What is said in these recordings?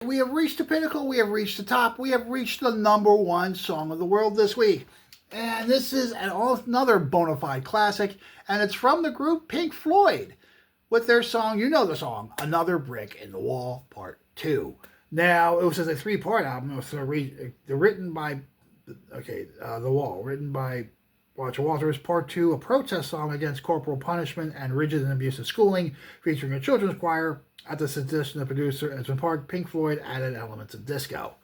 We have reached the pinnacle, we have reached the top, we have reached the number one song of the world this week. And this is another bona fide classic, and it's from the group Pink Floyd with their song, you know the song, Another Brick in the Wall, Part 2. Now, it was a three-part album. It was written by, The Wall, written by Roger Waters, Part 2, a protest song against corporal punishment and rigid and abusive schooling, featuring a children's choir at the suggestion of the producer. As in part, Pink Floyd added elements of disco.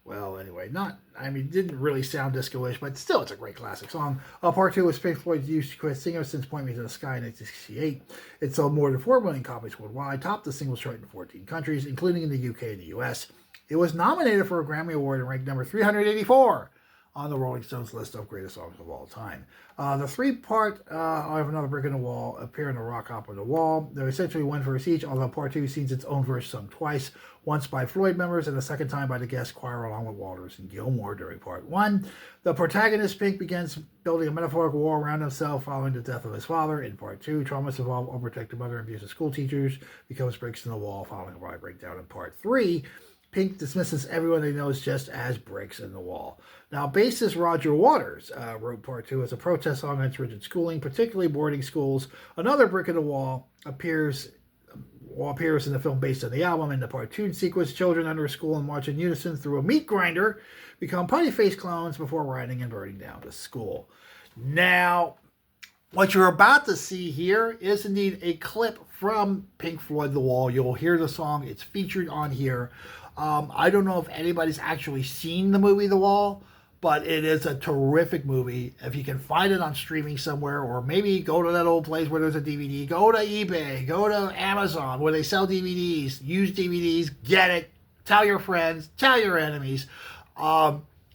Well, anyway, it didn't really sound disco-ish, but still, it's a great classic song. Part 2 was Pink Floyd's use to quit singer since Point Me to the Sky in 1968. It sold more than 4 million copies worldwide, topped the singles chart in 14 countries, including in the UK and the US. It was nominated for a Grammy Award and ranked number 384 on the Rolling Stones list of greatest songs of all time. The three-part I Have Another Brick in the Wall appear in the rock opera The Wall. They're essentially one verse each, although Part 2 sees its own verse sung twice, once by Floyd members and the second time by the guest choir along with Waters and Gilmour during Part 1. The protagonist, Pink, begins building a metaphorical wall around himself following the death of his father. In Part 2, traumas involve overprotective mother and abusive school teachers, becomes bricks in the wall following a violent breakdown. In Part 3, Pink dismisses everyone they know just as bricks in the wall. Now, bassist Roger Waters wrote Part 2 as a protest song against rigid schooling, particularly boarding schools. Another Brick in the Wall appears in the film based on the album. In the Part 2 sequence, children enter a school and march in unison through a meat grinder, become putty-faced clowns before riding and burning down the school. Now, what you're about to see here is indeed a clip from Pink Floyd The Wall. You'll hear the song. It's featured on here. I don't know if anybody's actually seen the movie The Wall, but it is a terrific movie. If you can find it on streaming somewhere, or maybe go to that old place where there's a DVD, go to eBay, go to Amazon where they sell DVDs, used DVDs, get it, tell your friends, tell your enemies.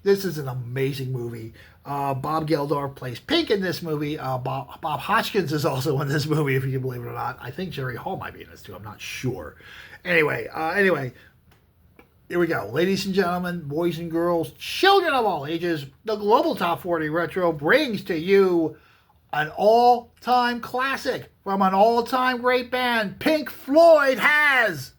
This is an amazing movie. Bob Geldof plays Pink in this movie. Bob Hoskins is also in this movie, if you can believe it or not. I think Jerry Hall might be in this too. I'm not sure. Anyway, here we go. Ladies and gentlemen, boys and girls, children of all ages, the Global Top 40 Retro brings to you an all-time classic from an all-time great band. Pink Floyd has